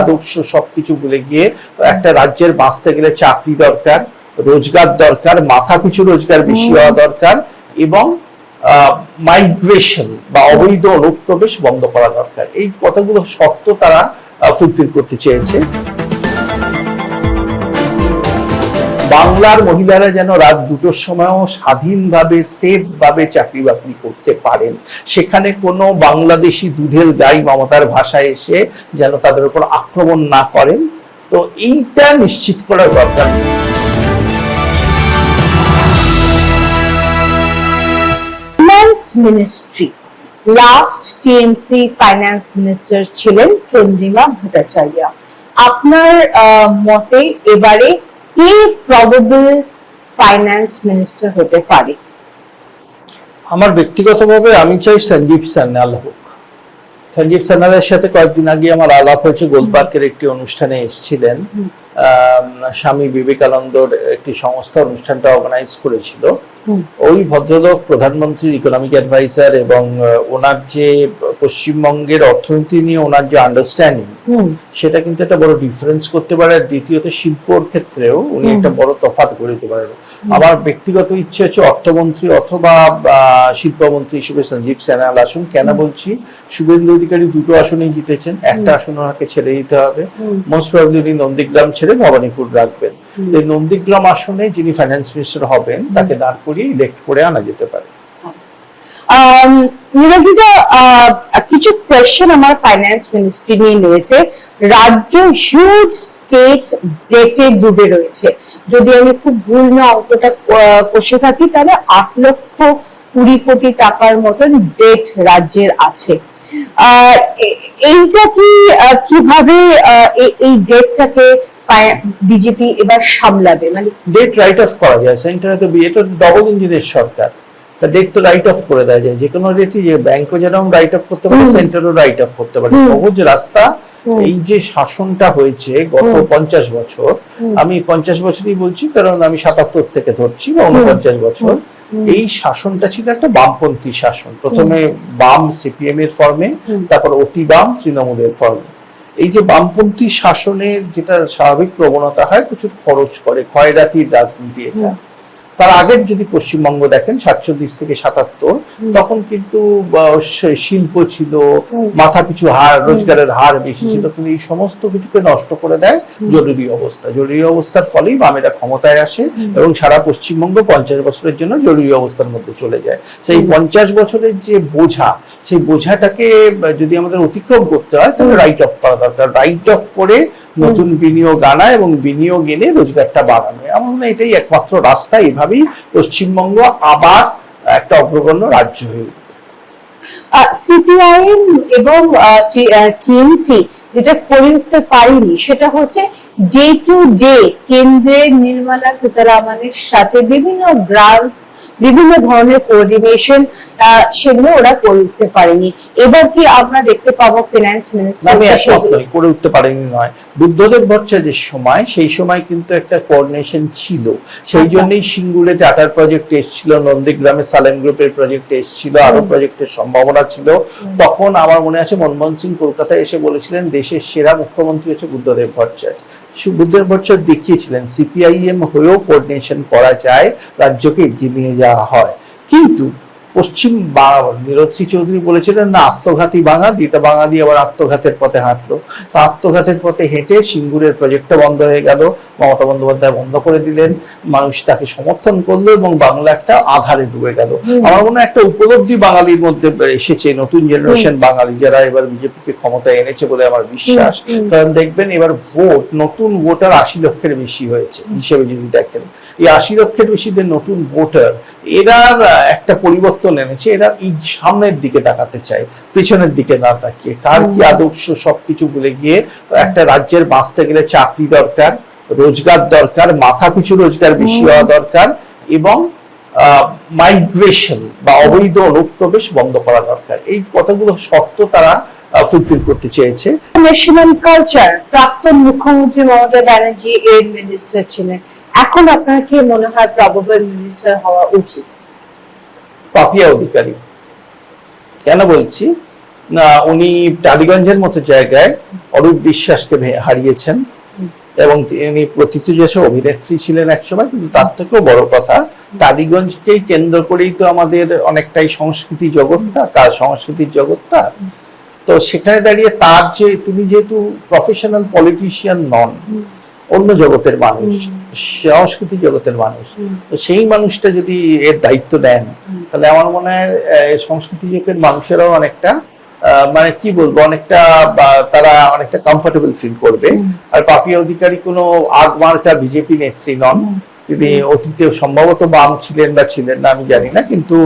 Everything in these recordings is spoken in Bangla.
আদর্শ সবকিছু ভুলে গিয়ে একটা রাজ্যের বাঁচতে গেলে চাকরি দরকার, রোজগার দরকার, মাথা পিছু রোজগার বেশি হওয়া দরকার, এবং মাইগ্রেশন বা অবৈধ অনুপ্রবেশ বন্ধ করা দরকার। এই কথাগুলো শর্ত তারা ফুলফিল করতে চেয়েছে। বাংলার মহিলারা যেন রাত 2টোর সময়ও স্বাধীনভাবে সেফ ভাবে চাকরি বাকরি করতে পারেন, সেখানে কোনো বাংলাদেশি দুধের গাই মমতার ভাষায় এসে যেন তাদের উপর আক্রমণ না করেন, তো এইটা নিশ্চিত করার দরকার। Ministry last TMC finance minister ছিলেন চন্দ্রিমা ভট্টাচার্য। আপনার মতে এবারে কে প্রবাবল ফাইন্যান্স মিনিস্টার হতে পারে? আমার ব্যক্তিগতভাবে আমি চাই সঞ্জীব সান্যাল হোক। সঞ্জীব সান্যালের সাথে কয়েকদিন আগে আমার আলাপ হয়েছে, গোলপার্কের একটি অনুষ্ঠানে এসেছিলেন। স্বামী বিবেকানন্দর একটি সংস্থা অনুষ্ঠানটা অর্গানাইজ করেছিল। ওই ভদ্রলোক প্রধানমন্ত্রীর ইকোনমিক অ্যাডভাইজার, এবং ওনার যে পশ্চিমবঙ্গের অর্থনীতি নিয়ে ওনার যে আন্ডারস্ট্যান্ডিং, সেটা কিন্তু একটা বড় ডিফারেন্স করতে পারে। দ্বিতীয়ত শিল্পর ক্ষেত্রেও উনি একটা বড় তফাৎ করে দিতে পারেন। আমার ব্যক্তিগত ইচ্ছে হচ্ছে অর্থমন্ত্রী অথবা শিল্পমন্ত্রী হিসেবে সঞ্জীব সান্যাল আসুন। কেন বলছি, শুভেন্দু অধিকারী 2টো আসনেই জিতেছেন, একটা আসন ওনাকে ছেড়ে দিতে হবে। মোস্ট প্রবাবলি উনি নন্দীগ্রাম ছেড়ে ভবানীপুর রাখবেন। এই নন্দীগ্রাম আসনে যিনি ফাইন্যান্স মিনিস্টার হবেন তাকে দাঁড় করিয়ে ইলেক্ট করে আনা যেতে পারে। কিছু কোয়েশ্চেন আমার ফাইন্যান্স মিনিস্ট্রি নিয়ে রয়েছে। রাজ্য হিউজ স্টেট ডেটে ডুবে রয়েছে। যদি আমি খুব ভুল না অঙ্কটা কষে থাকি, তাহলে 8,20 কোটি টাকার মতন ডেট রাজ্যের আছে। এইটা কিভাবে এই ডেটটাকে বিজেপি এবার সামলাবে? মানে ডেট রাইট অফ করা যায়, সেন্টারে তো এটা ডবল ইঞ্জিনের সরকার, তা ডেট তো রাইট অফ করে দেওয়া যায়। যে কোনো ডেটই, যে ব্যাংকও যেরকম রাইট অফ করতে পারে, সেন্টারও রাইট অফ করতে পারে। সহজ রাস্তা। এই যে শাসনটা হয়েছে গত 50 বছর, আমি 50 বছরই বলছি কারণ আমি 77 থেকে ধরছি, বা 49 বছর, এই শাসনটা ছিল একটা বামপন্থী শাসন। প্রথমে বাম সিপিএম এর ফর্মে, তারপর অতি বাম তৃণমূলের ফর্মে। এই যে বামপন্থী শাসনের যেটা স্বাভাবিক প্রবণতা হয়, প্রচুর খরচ করে, ক্ষয়রাতির রাজনীতি এটা। তার আগের যদি পশ্চিমবঙ্গ দেখেন 47 থেকে 77, তখন কিন্তু শিল্প ছিল, মাথা পিছু রোজগারের হার বেশি ছিল, কিন্তু এই সমস্ত কিছুকে নষ্ট করে দেয় জরুরি অবস্থা। জরুরি অবস্থার ফলেই বামেরা ক্ষমতায় আসে, এবং সারা পশ্চিমবঙ্গ 50 বছরের জন্য জরুরি অবস্থার মধ্যে চলে যায়। সেই 50 বছরের যে বোঝা, সেই বোঝাটাকে যদি আমাদের অতিক্রম করতে হয়, তাহলে রাইট অফ করা দরকার। রাইট অফ করে নতুন বিনিয়োগ আনা এবং বিনিয়োগ এনে রোজগারটা বাড়ানো, আমার মনে হয় এটাই একমাত্র রাস্তা। এভাবেই পশ্চিমবঙ্গ আবার একটা অগ্রগণ্য রাজ্য হয়ে উঠবে। সিপিআইএম এবং টিএমসি যেটা করে উঠতে পারেনি, সেটা হচ্ছে ডে টু ডে কেন্দ্রের নির্মলা সীতারামনের সাথে বিভিন্ন গ্রান্টস, বিভিন্ন ধরনের কোঅর্ডিনেশন, সেগুলো ওরা করে উঠতে পারেনি। এবার কি আমরা দেখতে পাবো ফিনান্স মিনিস্টার? আমি একমত নই, করে উঠতে পারেনি নয়। বুদ্ধদেব ভট্টাচার্যের সময়, সেই সময় কিন্তু একটা কোঅর্ডিনেশন ছিল। সেই জন্যই সিঙ্গুরে টাটার প্রজেক্ট এসেছিল, নন্দীগ্রামে সালেম গ্রুপের প্রজেক্ট এসেছিল, আরো প্রজেক্টের সম্ভাবনা ছিল। তখন আমার মনে আছে মনমোহন সিং কলকাতায় এসে বলেছিলেন দেশের সেরা মুখ্যমন্ত্রী হচ্ছে বুদ্ধদেব ভট্টাচার্য। বুদ্ধদেব ভট্টাচার্য দেখিয়েছিলেন সিপিআইএম হয়েও কোঅর্ডিনেশন করা যায়, রাজ্যকে এগিয়ে নিয়ে যাওয়া হয়। কিন্তু পশ্চিম নীরজ সিং চৌধুরী বলেছিলেন না, আত্মঘাতী বাঙালি, তা বাঙালি আবার আত্মঘাতের পথে হাঁটলো। তা আত্মঘাতের পথে হেঁটে সিঙ্গুরের প্রজেক্টটা বন্ধ হয়ে গেল, মমতা বন্দ্যোপাধ্যায় বন্ধ করে দিলেন, মানুষ তাকে সমর্থন করলো, এবং বাংলা একটা আধারে ডুবে গেল। আমার মনে হয় একটা উপলব্ধি বাঙালির মধ্যে এসেছে, নতুন জেনারেশন বাঙালি যারা এবার বিজেপিকে ক্ষমতায় এনেছে বলে আমার বিশ্বাস। কারণ দেখবেন এবার ভোট, নতুন ভোটার 80 লক্ষের বেশি হয়েছে হিসেবে যদি দেখেন। এই 80 লক্ষের বেশি নতুন ভোটার, এরা একটা পরিবর্তন এনেছে। এরা এই সামনের দিকে তাকাতে চায়, পেছনের দিকে না তাকিয়ে। কার কি আদর্শ সবকিছু ভুলে গিয়ে একটা রাজ্যের বাঁচতে গেলে চাকরি দরকার, রোজগার দরকার, মাথা পিছু রোজগার বেশি হওয়া দরকার, এবং মাইগ্রেশন বা অবৈধ অনুপ্রবেশ বন্ধ করা দরকার। এই কথাগুলো শর্ত তারা ফুলফিল করতে চেয়েছে। ন্যাশনাল কালচার প্রাক্তন মুখ্যমন্ত্রী মমতা ব্যানার্জি এর মিনিস্টার ছিলেন। এখন আপনার কি মনে হয় প্রবাবল মিনিস্টার হওয়া উচিত? পাপিয়া অধিকারী। কেন বলছি না, উনি টালিগঞ্জের মতো জায়গায় অরূপ বিশ্বাসকে হারিয়েছেন, এবং তিনি প্রথিতযশা অভিনেত্রী ছিলেন একসময়। কিন্তু তার থেকেও বড় কথা, টালিগঞ্জকেই কেন্দ্র করেই তো আমাদের অনেকটাই সংস্কৃতির জগৎটা। তো সেখানে দাঁড়িয়ে তার যে, তিনি যেহেতু প্রফেশনাল পলিটিশিয়ান নন, অন্য জগতের মানুষ, সংস্কৃতি জগতের মানুষ, তো সেই মানুষটা যদি এর দায়িত্ব নেন, তাহলে আমার মনে হয় সংস্কৃতি জগতের মানুষেরাও অনেকটা মানে কি বলবো, অনেকটা তারা অনেকটা কমফোর্টেবল ফিল করবে। আর পাপিয়া অধিকারী কোনো আগমার্কা বিজেপি নেত্রী নন, তিনি অতীতে সম্ভবত বাম ছিলেন বা ছিলেন না আমি জানি না, কিন্তু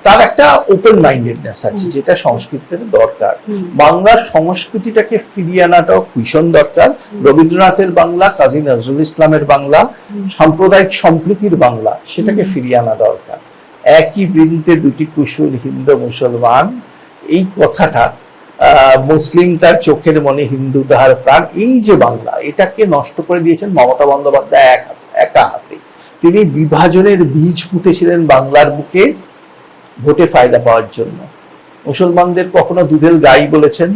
তার একটা ওপেন মাইন্ডেডনেস আছে, যেটা সংস্কৃতির দরকার। বাংলার সংস্কৃতিটাকে ফিরিয়ে আনাটাও ভীষণ দরকার। রবীন্দ্রনাথের বাংলা, কাজী নজরুল ইসলামের বাংলা, সাম্প্রদায়িক সম্প্রীতির বাংলা, সেটাকে ফিরিয়ে আনা দরকার। একই বৃন্তে দুটি কুসুর, হিন্দু মুসলমান, এই কথাটা, মুসলিম তার চোখের মনে, হিন্দু তাহার প্রাণ, এই যে বাংলা, এটাকে নষ্ট করে দিয়েছেন মমতা বন্দ্যোপাধ্যায় একা হাতে। তিনি বিভাজনের বীজ পুঁতেছিলেন বাংলার বুকে ভোটে ফায়দা পাওয়ার জন্য। মুসলমানদের কখনো দুধের গাই বলেছেন,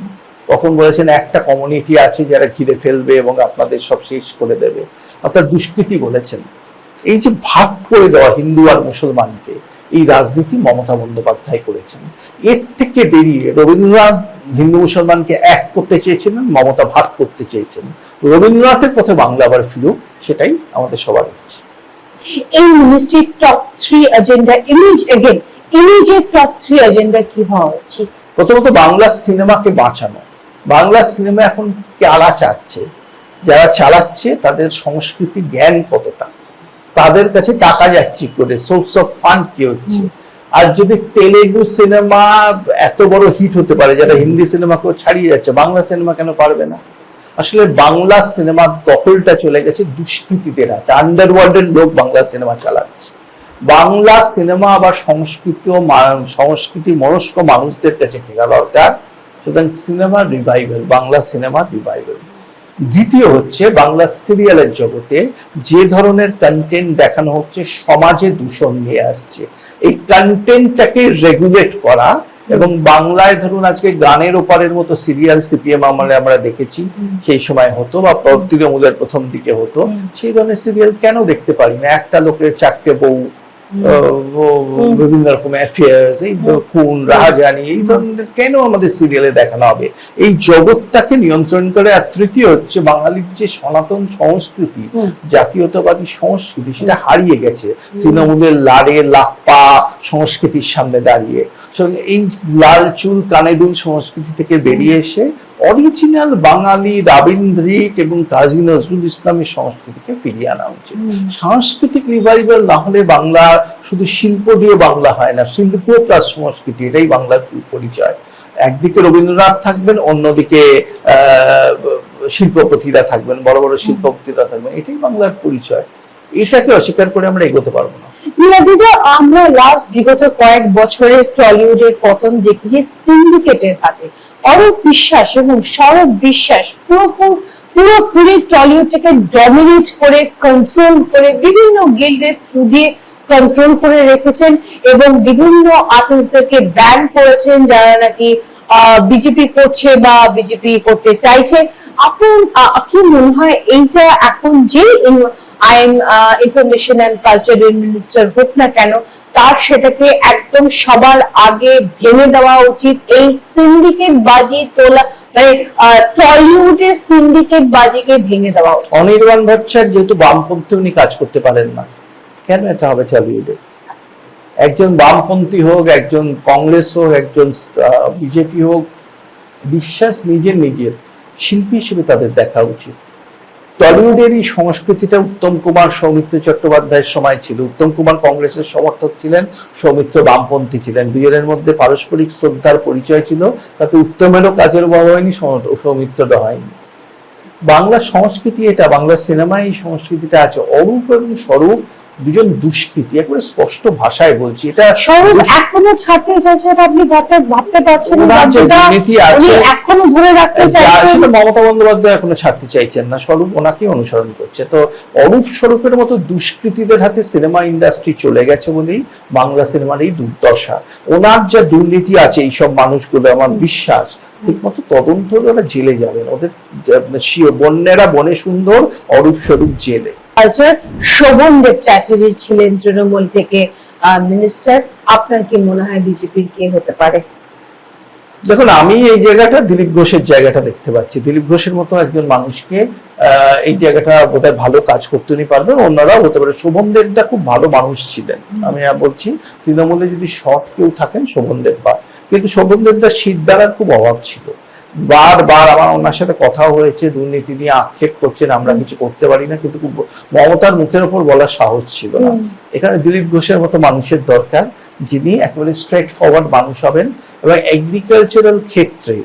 কখন বলেছেন একটা কমিউনিটি আছে যারা ঘিরে ফেলবে এবং আপনাদের সব শেষ করে দেবে, অর্থাৎ দুষ্কৃতি বলেছেন। এই যে ভাগ করে দেওয়া হিন্দু আর মুসলমানকে, এই রাজনীতি মমতা বন্দ্যোপাধ্যায় করেছেন। এর থেকে বেরিয়ে রবীন্দ্রনাথ হিন্দু মুসলমানকে এক করতে চেয়েছিলেন, মমতা ভাগ করতে চেয়েছেন। রবীন্দ্রনাথের পথে বাংলা আবার ফিরুক, সেটাই আমাদের সবার ইচ্ছে। এই মিনিস্ট্রির top 3 agenda, immediate top 3 agenda কি হওয়া উচিত? প্রথমত বাংলা সিনেমাকে বাঁচানো। বাংলা সিনেমা এখন কারা চাচ্ছে, যারা চালাচ্ছে তাদের সংস্কৃতি জ্ঞান কতটা, তাদের কাছে টাকা যাচ্ছে করে, সোর্স অফ ফান্ড কি হচ্ছে। আর যদি তেলেগু সিনেমা এত বড় হিট হতে পারে, যারা হিন্দি সিনেমাকেও ছাড়িয়ে যাচ্ছে, বাংলা সিনেমা কেন পারবে না? আসলে বাংলা সিনেমার দখলটা চলে গেছে দুষ্কৃতীদের হাতে, আন্ডারওয়ার্ল্ডের লোক বাংলা সিনেমা চালাচ্ছে। বাংলা সিনেমা আবার সংস্কৃতি মনস্ক মানুষদের কাছে ফেরা দরকার। সুতরাং cinema revival, Bangla cinema revival. দ্বিতীয় হচ্ছে, বাংলা সিরিয়ালের জগতে যে ধরনের কন্টেন্ট দেখানো হচ্ছে সমাজে দূষণ নিয়ে আসছে, এই কন্টেন্টটাকে রেগুলেট করা। এবং বাংলায় ধরুন আজকে গানের ওপারের মতো সিরিয়াল সিপিএম আমলে আমরা দেখেছি, সেই সময় হতো, বা তৃণমূলের প্রথম দিকে হতো, সেই ধরনের সিরিয়াল কেন দেখতে পারি না? একটা লোকের 4টে বউ, বিভিন্ন রকম অ্যাফেয়ার্স, এই খুন রাহাজানি, এই ধরনের কেন আমাদের সিরিয়ালে দেখানো হবে? এই জগৎটাকে নিয়ন্ত্রণ করে। আর তৃতীয় হচ্ছে, বাঙালির যে সনাতন সংস্কৃতি, জাতীয়তাবাদী সংস্কৃতি, সেটা হারিয়ে গেছে তৃণমূলের লাড়ে লাপ্পা সংস্কৃতির সামনে দাঁড়িয়ে। এই লাল চুল কানে দুল সংস্কৃতি থেকে বেরিয়ে এসে অরিজিনাল বাঙালি রাবীন্দ্রিক এবং কাজী নজরুল ইসলামের সংস্কৃতিকে ফিরিয়ে আনা উচিত। সাংস্কৃতিক রিভাইভাল না হলে বাংলা শুধু শিল্প দিয়ে বাংলা হয় না, শিল্প প্লাস সংস্কৃতি, এটাই বাংলার পরিচয়। একদিকে রবীন্দ্রনাথ থাকবেন, অন্যদিকে শিল্পপতিরা থাকবেন, বড় বড় শিল্পপতিরা থাকবেন, এটাই বাংলার পরিচয়। এটাকে অস্বীকার করে আমরা এগোতে পারবো না। আমরা লাস্ট বিগত কয়েক বছরে টলিউডের পতন দেখেছি সিন্ডিকেটের হাতে। অরূপ বিশ্বাস এবং সৌরভ বিশ্বাস পুরোপুরি টলিউডটাকে ডমিনেট করে, কন্ট্রোল করে, বিভিন্ন গিল্ডের থ্রু দিয়ে কন্ট্রোল করে রেখেছেন, এবং বিভিন্ন আর্টিস্টদেরকে ব্যান করেছেন যারা নাকি বিজেপি করছে বা বিজেপি করতে চাইছে। আপনার কি মনে হয় এইটা এখন যে আইন ইনফরমেশন এন্ড কালচার মিনিস্টার হোক না কেন, তার সেটাকে একদম সবার আগে ভেঙে দেওয়া উচিত? এই সিন্ডিকেট বাজি তোলা, মানে টলিউডের সিন্ডিকেট বাজিকে ভেঙে দেওয়া উচিত। অনির্বাণ ভট্টাচার্য যেহেতু বামপন্থী, উনি কাজ করতে পারেন না, কেন এটা হবে টলিউডে? একজন বামপন্থী হোক, একজন কংগ্রেস হোক, একজন বিজেপি হোক, বিশ্বাস নিজের শিল্পী হিসেবে তাদের দেখা উচিত। টলিউডের এই সংস্কৃতিটা উত্তম কুমার, সৌমিত্র চট্টোপাধ্যায়ের সময় ছিল। উত্তম কুমার কংগ্রেসের সমর্থক ছিলেন, সৌমিত্র বামপন্থী ছিলেন, দুজনের মধ্যে পারস্পরিক শ্রদ্ধার পরিচয় ছিল, তাতে উত্তমেরও কাজের অভাব হয়নি, সৌমিত্রটা হয়নি। বাংলা সংস্কৃতি এটা, বাংলা সিনেমায় এই সংস্কৃতিটা আছে। অরূপ এবং স্বরূপ দুজন দুষ্কৃতী, একবারে স্পষ্ট ভাষায় বলছি। এটা স্বরূপ এখনো ছাড়তে চাইছে, আপনি ভাবতে পারছেন না, দুর্নীতি আছে এখনো ধরে রাখতে চাইছেন। মমতা বন্দ্যোপাধ্যায় এখনো ছাড়তে চাইছেন না, স্বরূপ ওনাকে অনুসরণ করছে। তো অরূপ স্বরূপের মতো দুষ্কৃতীদের হাতে সিনেমা ইন্ডাস্ট্রি চলে গেছে বলেই বাংলা সিনেমার এই দুর্দশা। ওনার যা দুর্নীতি আছে, এইসব মানুষগুলো, আমার বিশ্বাস ঠিক মতো তদন্ত হলে ওরা জেলে যাবেন। ওদের বন্যেরা বনে সুন্দর, অরূপ স্বরূপ জেলে। শোভনদেব চ্যাটার্জি ছিলেন তৃণমূল থেকে মিনিস্টার, আপনার কি মনে হয় বিজেপির কে হতে পারে? দেখুন, আমি এই জায়গাটা দিলীপ ঘোষের জায়গাটা দেখতে পাচ্ছি। দিলীপ ঘোষের মতো একজন মানুষকে এই জায়গাটা বোধহয় ভালো কাজ করতে উনি পারবেন, অন্যরাও হতে পারে। শোভনদেবদা খুব ভালো মানুষ ছিলেন, আমি বলছি তৃণমূলে যদি সৎ কেউ থাকেন শোভনদেব বা, কিন্তু শোভনদেবদার শীত দ্বারার খুব অভাব ছিল। বারবার আমার ওনার সাথে কথা হয়েছে, দুর্নীতি নিয়ে আক্ষেপ করছেন, আমরা কিছু করতে পারি না, কিন্তু মমতার মুখের ওপর বলার সাহস ছিল না। এখানে দিলীপ ঘোষের মতো মানুষের দরকার, যিনি একেবারে স্ট্রেট ফরওয়ার্ড মানুষ হবেন। এবং এগ্রিকালচারাল ক্ষেত্রে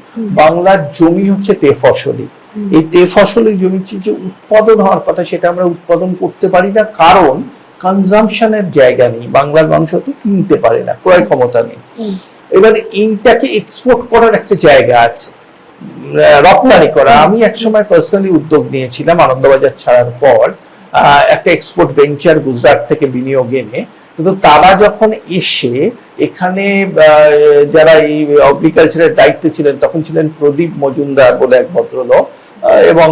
বাংলার জমি হচ্ছে তেফসলি, এই তেফসলি জমির যে উৎপাদন হওয়ার কথা সেটা আমরা উৎপাদন করতে পারি না, কারণ কনজাম্পশনের জায়গা নেই। বাংলার মানুষ হয়তো কিনতে পারে না, ক্রয় ক্ষমতা নেই। এবার এইটাকে এক্সপোর্ট করার একটা জায়গা আছে, রপ্তানি করা। আমি একসময় পার্সোনালি উদ্যোগ নিয়েছিলাম আনন্দবাজার ছাড়ার পর, একটা এক্সপোর্ট ভেঞ্চার গুজরাট থেকে বিনিয়োগ এনে। কিন্তু তারা যখন এসে এখানে যারা এই এগ্রিকালচারের দায়িত্বে ছিলেন তখন ছিলেন প্রদীপ মজুমদার বলে এক ভদ্রলোক, এবং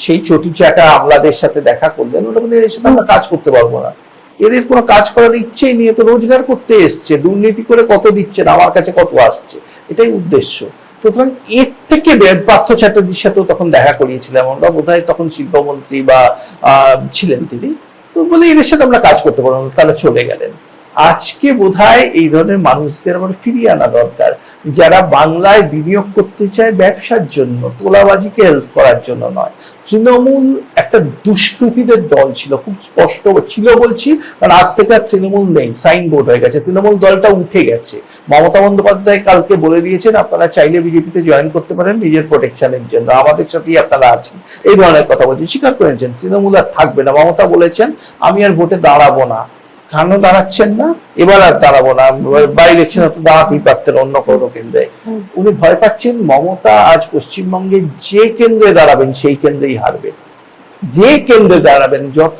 সেই চটিচাটা আমলাদের সাথে দেখা করলেন। ওটা বলে এর সাথে আমরা কাজ করতে পারবো না, এদের কোনো কাজ করার ইচ্ছেই নিয়ে তো রোজগার করতে এসছে, দুর্নীতি করে কত দিচ্ছেন, আমার কাছে কত আসছে, এটাই উদ্দেশ্য। সুতরাং এর থেকে পার্থ চ্যাটার্জির সাথেও তখন দেখা করিয়েছিলাম আমরা, বোধহয় তখন শিল্পমন্ত্রী বা ছিলেন তিনি, তো বলে এদের সাথে আমরা কাজ করতে পারবো না, তারা চলে গেলেন। আজকে বোধহয় এই ধরনের মানুষদের আমার ফিরিয়ে আনা দরকার, যারা বাংলায় বিনিয়োগ করতে চায় ব্যবসার জন্য, তোলাবাজিকে হেল্প করার জন্য নয়। তৃণমূল একটা দুষ্কৃতীদের দল ছিল, খুব স্পষ্ট ছিল বলছি, কারণ আজ থেকে আর তৃণমূল নেই, সাইনবোর্ড হয়ে গেছে, তৃণমূল দলটা উঠে গেছে। মমতা বন্দ্যোপাধ্যায় কালকে বলে দিয়েছেন আপনারা চাইলে বিজেপিতে জয়েন করতে পারেন নিজের প্রোটেকশনের জন্য, আমাদের সাথেই আপনারা আছেন, এই ধরনের কথা বলছেন। স্বীকার করেছেন তৃণমূল আর থাকবে না। মমতা বলেছেন আমি আর ভোটে দাঁড়াবো না, কেন দাঁড়াচ্ছেন না? এবার আর দাঁড়াবো না, বাই ইলেকশনে তো দাঁড়াতেই পারতেন অন্য কোনো কেন্দ্রে। উনি ভয় পাচ্ছেন মমতা আজ পশ্চিমবঙ্গে যে কেন্দ্রে দাঁড়াবেন সেই কেন্দ্রেই হারবেন, যে কেন্দ্রে দাঁড়াবেন, যত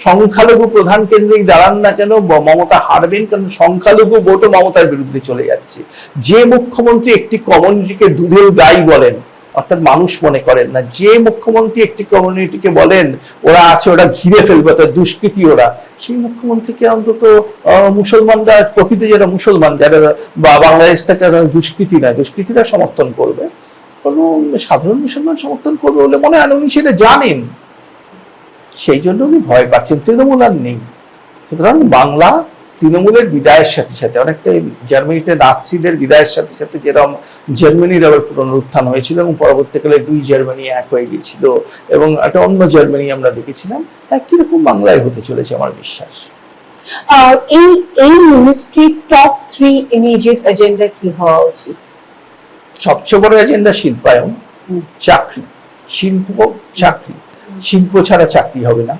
সংখ্যালঘু প্রধান কেন্দ্রেই দাঁড়ান না কেন মমতা হারবেন, কারণ সংখ্যালঘু ভোটও মমতার বিরুদ্ধে চলে যাচ্ছে। যে মুখ্যমন্ত্রী একটি কমিউনিটিকে দুধের গাই বলেন, অর্থাৎ মানুষ মনে করেন না, যে মুখ্যমন্ত্রী একটি কমিউনিটিকে বলেন ওরা আছে, ওরা ঘিরে ফেলবে, তার দুষ্কৃতি ওরা, সেই মুখ্যমন্ত্রীকে অন্তত মুসলমানরা, প্রকৃত যারা মুসলমান, যারা বা বাংলাদেশ থেকে দুষ্কৃতি নয়, দুষ্কৃতিরা সমর্থন করবে, কোনো সাধারণ মুসলমান সমর্থন করবে বলে মনে হয় উনি সেটা জানেন, সেই জন্য উনি ভয় পাচ্ছেন। তৃণমূল আর নেই। সুতরাং বাংলা তৃণমূলের বিদায়ের সাথে সাথে, অনেকটা জার্মানিতে নাৎসিদের বিদায়ের সাথে সাথে যেরকম জার্মানির আবার পুনরুত্থান হয়েছিল এবং পরবর্তীকালে দুই জার্মানি এক হয়ে গেছিল এবং একটা অন্য জার্মানি আমরা দেখেছিলাম, একই রকম বাংলায় হতে চলেছে আমার বিশ্বাস। এই মিনিস্ট্রি টপ 3 ইমিডিয়েট এজেন্ডা কি হওয়া উচিত? সবচেয়ে বড় এজেন্ডা শিল্পায়ন, চাকরি, শিল্প, চাকরি, শিল্প ছাড়া চাকরি হবে না।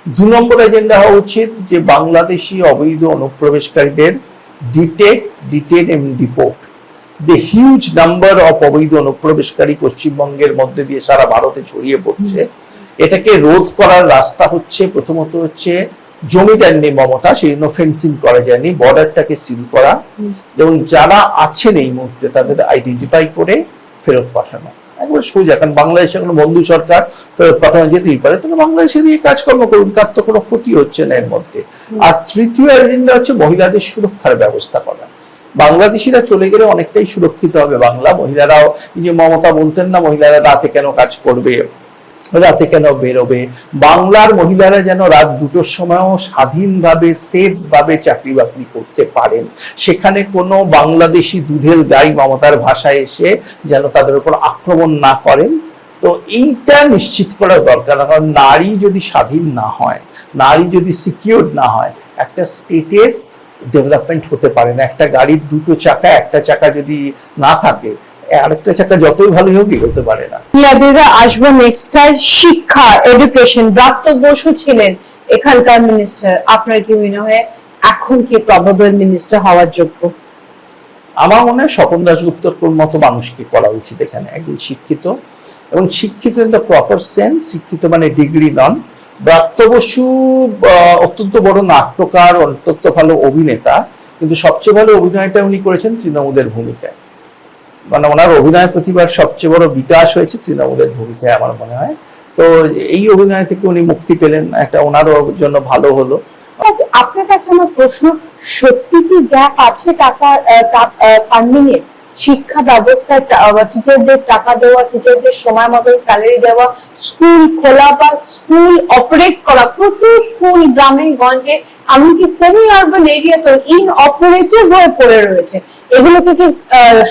2 নম্বর এজেন্ডা হওয়া উচিত যে বাংলাদেশি অবৈধ অনুপ্রবেশকারীদের ডিটেন এবং ডিপোর্ট। যে হিউজ নাম্বার অফ অবৈধ অনুপ্রবেশকারী পশ্চিমবঙ্গের মধ্যে দিয়ে সারা ভারতে ছড়িয়ে পড়ছে, এটাকে রোধ করার রাস্তা হচ্ছে প্রথমত হচ্ছে জমি দেননি মমতা, সেই জন্য ফেন্সিং করা যায়নি, বর্ডারটাকে সিল করা এবং যারা আছেন এই মুহূর্তে তাদের আইডেন্টিফাই করে ফেরত পাঠানো। একবার সোজা, কারণ বাংলাদেশে এখন বন্ধু সরকার, ফেরত পাঠানো যেতেই পারে, তাহলে বাংলাদেশে দিয়ে কাজকর্ম করুন, কার তো কোনো ক্ষতি হচ্ছে না এর মধ্যে। আর তৃতীয় এজেন্ডা হচ্ছে মহিলাদের সুরক্ষার ব্যবস্থা করা। বাংলাদেশিরা চলে গেলে অনেকটাই সুরক্ষিত হবে বাংলা। মহিলারাও, যে মমতা বলতেন না মহিলারা রাতে কেন কাজ করবে, রাতে কেন বেরোবে, বাংলার মহিলারা যেন রাত 2টোর সময়ও স্বাধীনভাবে সেফ ভাবে চাকরি বাকরি করতে পারেন, সেখানে কোনো বাংলাদেশি দুধের গাই মমতার ভাষায় এসে যেন তাদের উপর আক্রমণ না করেন। তো এইটা নিশ্চিত করা দরকার, কারণ নারী যদি স্বাধীন না হয়, নারী যদি সিকিউর না হয়, একটা স্টেটের ডেভেলপমেন্ট হতে পারে না। একটা গাড়ির 2টো চাকা, একটা চাকা যদি না থাকে আরেকটা চাকা যতই ভালো হোক হতে পারে না। আসবো নেক্সট টাইম শিক্ষা, এডুকেশন। ব্রাত্য বসু ছিলেন এখানকার মিনিস্টার, আপনার কি মনে হয় এখন কি প্রবাবল মিনিস্টার হওয়ার যোগ্য? আমার মনে হয় স্বপন দাশগুপ্তর মতো মানুষকে করা উচিত এখানে, একজন শিক্ষিত এবং শিক্ষিত ইন দ্য প্রপার সেন্স, শিক্ষিত মানে ডিগ্রি নন। ব্রাত্য বসু অত্যন্ত বড় নাট্যকার, অত্যন্ত ভালো অভিনেতা, কিন্তু সবচেয়ে ভালো অভিনয়টা উনি করেছেন তৃণমূলের ভূমিকায়। মানে ওনার অভিনয় প্রতিভার সবচেয়ে বড় বিকাশ হয়েছে তৃণমূলের ভূমিকায় আমার মনে হয়। তো এই অভিনয় থেকে উনি মুক্তি পেলেন, একটা ওনারও জন্য ভালো হলো। আচ্ছা, আপনার কাছে আমার প্রশ্ন, সত্যি কি গ্যাপ আছে টাকা ফান্ডিং এ? শিক্ষা ব্যবস্থায় টিচারদের টাকা দেওয়া, টিচারদের সময় মতো স্যালারি দেওয়া, স্কুল খোলা বা স্কুল অপারেট করা, প্রচুর স্কুল গ্রামে গঞ্জে এমনকি সেমি আরবান এরিয়াতে ইনঅপারেটিভ হয়ে পড়ে রয়েছে, এগুলোকে কি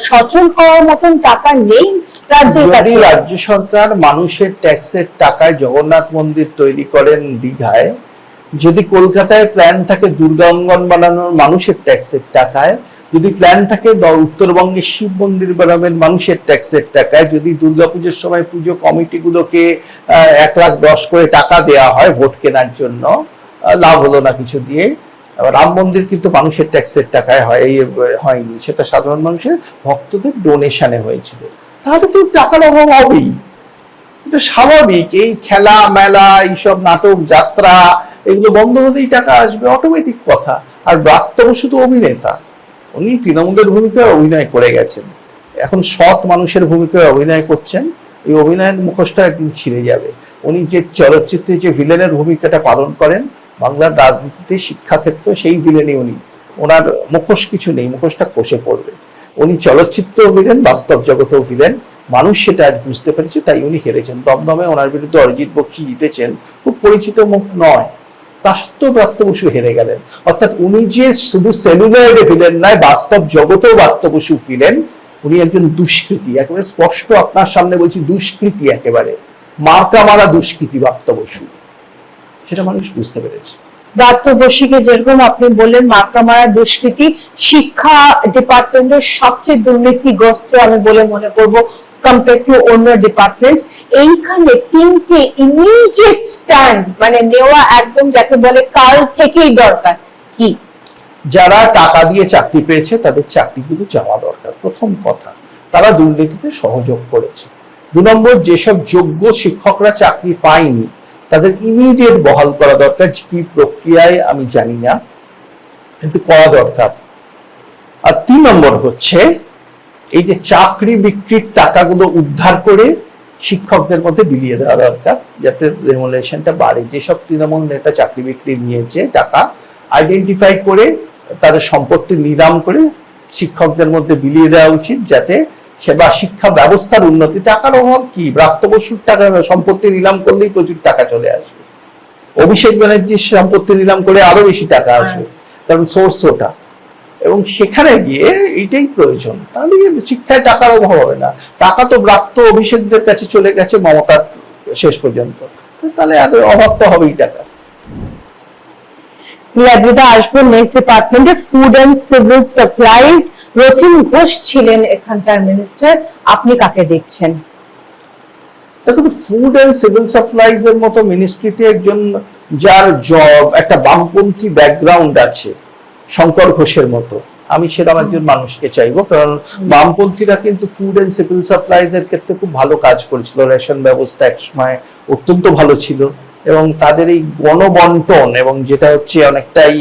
সচল করার মতন টাকা নেই রাজ্যের যদি কাছে? রাজ্য সরকার মানুষের ট্যাক্সের টাকায় জগন্নাথ মন্দির তৈরি করেন দীঘায়, যদি কলকাতায় প্ল্যান থাকে দুর্গাঙ্গন বানানোর মানুষের ট্যাক্সের টাকায়, যদি প্ল্যান থাকে উত্তরবঙ্গে শিব মন্দির বানাবেন মানুষের ট্যাক্সের টাকায়, যদি দুর্গাপুজোর সময় পুজো কমিটিগুলোকে 1,10,000 করে টাকা দেওয়া হয় ভোট কেনার জন্য, লাভ হলো না কিছু দিয়ে। রাম মন্দির কিন্তু মানুষের ট্যাক্সের টাকায় হয়নি, সেটা সাধারণ মানুষের ভক্তদের ডোনেশনে হয়েছিল। তাহলে তো টাকার অভাব হবেই, এটা স্বাভাবিক। এই খেলা মেলা এইসব নাটক যাত্রা এগুলো বন্ধ হলেই টাকা আসবে, অটোমেটিক কথা। আর ব্রাত্য বসু তো অভিনেতা, উনি তৃণমূলের ভূমিকায় অভিনয় করে গেছেন, এখন সৎ মানুষের ভূমিকায় অভিনয় করছেন। এই অভিনয়ের মুখোশটা একদিন ছিঁড়ে যাবে। উনি যে চলচ্চিত্রে যে ভিলেনের ভূমিকাটা পালন করেন বাংলার রাজনীতিতে শিক্ষাক্ষেত্রে, সেই ভিলেনই উনি। ওনার মুখোশ কিছু নেই, মুখোশটা খসে পড়বে। উনি চলচ্চিত্র ভিলেন, বাস্তব জগতেও ভিলেন, মানুষ সেটা আজ বুঝতে পেরেছে, তাই উনি হেরেছেন। দমদমে ওনার বিরুদ্ধে অরিজিৎ বক্সী জিতেছেন, খুব পরিচিত মুখ নয়, তা সত্ত্বেও ব্রাত্য বসু হেরে গেলেন। অর্থাৎ উনি যে শুধু সেলুলয়েডে ভিলেন নয়, বাস্তব জগতেও ব্রাত্য বসু ভিলেন। উনি একজন দুষ্কৃতী, একেবারে স্পষ্ট আপনার সামনে বলছি, দুষ্কৃতী, একেবারে মার্কা মারা দুষ্কৃতী ব্রাত্য বসু, সেটা মানুষ বুঝতে পেরেছে। ব্রাত্য বসুকে যেরকম আপনি বললেন মার্কা মারা দুষ্কৃতী, শিক্ষা ডিপার্টমেন্টের সবচেয়ে দুর্নীতিগ্রস্ত আমি বলে মনে করবো কম্পেয়ার টু অন্য ডিপার্টমেন্টস। এইখানে তিনটে ইমিডিয়েট স্ট্যান্ড মানে নেওয়া একদম যাকে বলে কাল থেকেই দরকার। কি? যারা টাকা দিয়ে চাকরি পেয়েছে তাদের চাকরিগুলো যাওয়া দরকার, প্রথম কথা। তারা দুর্নীতিতে সহযোগ করেছে। 2 নম্বর, যেসব যোগ্য শিক্ষকরা চাকরি পায়নি তাদের ইমিডিয়েট বহাল করা দরকার, কি প্রক্রিয়ায় আমি জানি না, কিন্তু করা দরকার। আর 3 নম্বর হচ্ছে এই যে চাকরি বিক্রির টাকাগুলো উদ্ধার করে শিক্ষকদের মধ্যে বিলিয়ে দেওয়া দরকার, যাতে রেমুনারেশনটা বাড়ে। যেসব তৃণমূল নেতা চাকরি বিক্রি নিয়েছে টাকা আইডেন্টিফাই করে তাদের সম্পত্তি নিলাম করে শিক্ষকদের মধ্যে বিলিয়ে দেওয়া উচিত, যাতে সেবা শিক্ষা ব্যবস্থার উন্নতি। টাকার অভাব কি? ব্রাত্য বসুর টাকা সম্পত্তি নিলাম করলেই প্রচুর টাকা চলে আসবে, অভিষেক ব্যানার্জির সম্পত্তি নিলাম করে আরো বেশি টাকা আসবে, কারণ সোর্স ওটা। এবং সেখানে গিয়ে এইটাই প্রয়োজন, তাহলে শিক্ষায় টাকার অভাব হবে না। টাকা তো ব্রাত্য অভিষেকদের কাছে চলে গেছে মমতার শেষ পর্যন্ত, তাহলে আর অভাব তো হবেই টাকা। আসবো নেক্সট ডিপার্টমেন্টে, food and civil supplies. Rathin Ghosh ছিলেন এখানকার মিনিস্টার, আপনি কাকে দেখছেন? দেখুন, ফুড অ্যান্ড সিভিল সাপ্লাইজ এর মতো মিনিস্ট্রিতে একজন যার জব একটা বামপন্থী ব্যাকগ্রাউন্ড আছে, শঙ্কর ঘোষের মতো, আমি সেরকম একজন মানুষকে চাইবো। কারণ বামপন্থীরা কিন্তু ফুড অ্যান্ড সিভিল সাপ্লাইজ এর ক্ষেত্রে খুব ভালো কাজ করেছিল, রেশন ব্যবস্থা একসময় অত্যন্ত ভালো ছিল, এবং তাদের এই গণবন্টন এবং যেটা হচ্ছে অনেকটাই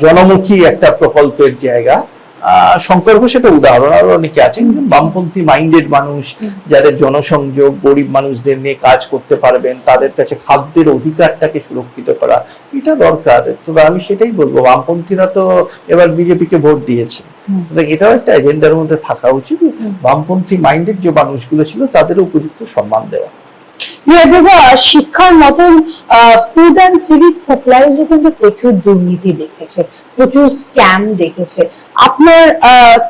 জনমুখী একটা প্রকল্পের জায়গা। শঙ্কর ঘোষ একটা উদাহরণ, আরো অনেকে আছেন বামপন্থী মাইন্ডেড মানুষ, যাদের জনসংযোগ, গরিব মানুষদের নিয়ে কাজ করতে পারবেন, তাদের কাছে খাদ্যের অধিকারটাকে সুরক্ষিত করা, এটা দরকার। তো আমি সেটাই বলবো, বামপন্থীরা তো এবার বিজেপিকে ভোট দিয়েছে, এটাও একটা এজেন্ডার মধ্যে থাকা উচিত। বামপন্থী মাইন্ডেড যে মানুষগুলো ছিল তাদের উপযুক্ত সম্মান দেওয়া। শিক্ষার মতন ফুড অ্যান্ড সিভিল সাপ্লাইজ কিন্তু প্রচুর দুর্নীতি দেখেছে, প্রচুর স্ক্যাম দেখেছে। আপনার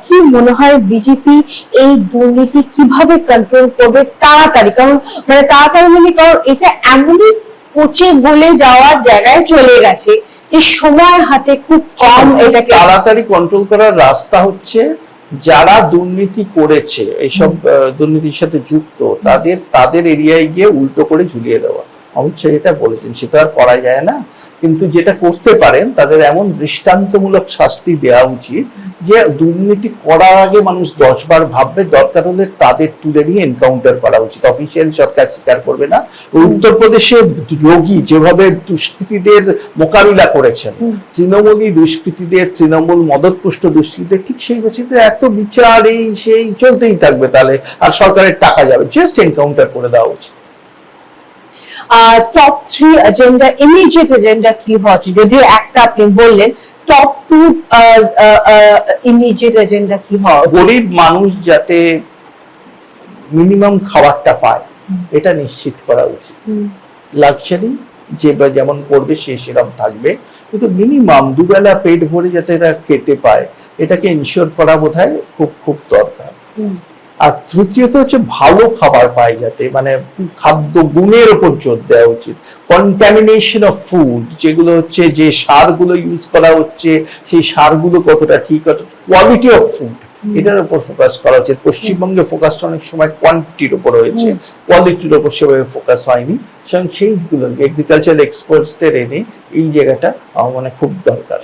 কি মনে হয় বিজেপি এই দুর্নীতি কিভাবে কন্ট্রোল করবে তাড়াতাড়ি? কারণ মানে তাড়াতাড়ি মানে কারণ এটা এমনই পচে গলে যাওয়ার জায়গায় চলে গেছে যে সময়ের হাতে খুব কম। এটাকে তাড়াতাড়ি কন্ট্রোল করার রাস্তা হচ্ছে যারা দুর্নীতি করেছে, এইসব দুর্নীতির সাথে যুক্ত, তাদের এরিয়ায় গিয়ে উল্টো করে ঝুলিয়ে দেওয়া। অমিত শাহ যেটা বলেছেন সেটা আর করা যায় না। কিন্তু যেটা করতে পারেন তাদের এমন দৃষ্টান্তমূলক শাস্তি দেওয়া উচিত যে দুর্নীতি করার আগে মানুষ 10 বার ভাববে, দরকার হলে তাদের তুলে নিয়ে এনকাউন্টার করা উচিত। অফিসিয়াল সরকার স্বীকার করবে না। উত্তরপ্রদেশে যোগী যেভাবে দুষ্কৃতীদের মোকাবিলা করেছেন, তৃণমূলী দুষ্কৃতীদের, তৃণমূল মদতপুষ্ট দুষ্কৃতীদের, ঠিক সেই বছর এত বিচার এই সেই চলতেই থাকবে, তাহলে আর সরকারের টাকা যাবে, জাস্ট এনকাউন্টার করে দেওয়া উচিত। টপ 3 এজেন্ডা, ইমিডিয়েট এজেন্ডা কি হচ্ছে, যদিও একটা আপনি বললেন, টপ 2 ইমিডিয়েট এজেন্ডা কি হওয়া? গরিব মানুষ যাতে মিনিমাম খাবারটা পায় এটা নিশ্চিত করা উচিত। লাক্সারি যে যেমন করবে সে সেরকম থাকবে, কিন্তু মিনিমাম দুবেলা পেট ভরে যাতে এরা খেতে পায় এটাকে ইনশিওর করা বোধহয় খুব খুব দরকার। আর তৃতীয়ত হচ্ছে ভালো খাবার পায় যাতে, মানে খাদ্য গুণের উপর জোর দেওয়া উচিত। কন্টামিনেশন অফ ফুড, যেগুলো হচ্ছে যে সারগুলো ইউজ করা হচ্ছে সেই সারগুলো কতটা ঠিক, কোয়ালিটি অফ ফুড এটার উপর ফোকাস করা উচিত। পশ্চিমবঙ্গে ফোকাসটা অনেক সময় কোয়ান্টিটির উপর হয়েছে, কোয়ালিটির উপর সেভাবে ফোকাস হয়নি। সেইগুলো এগ্রিকালচারাল এক্সপার্টসদের এনে এই জায়গাটা আমার মনে খুব দরকার।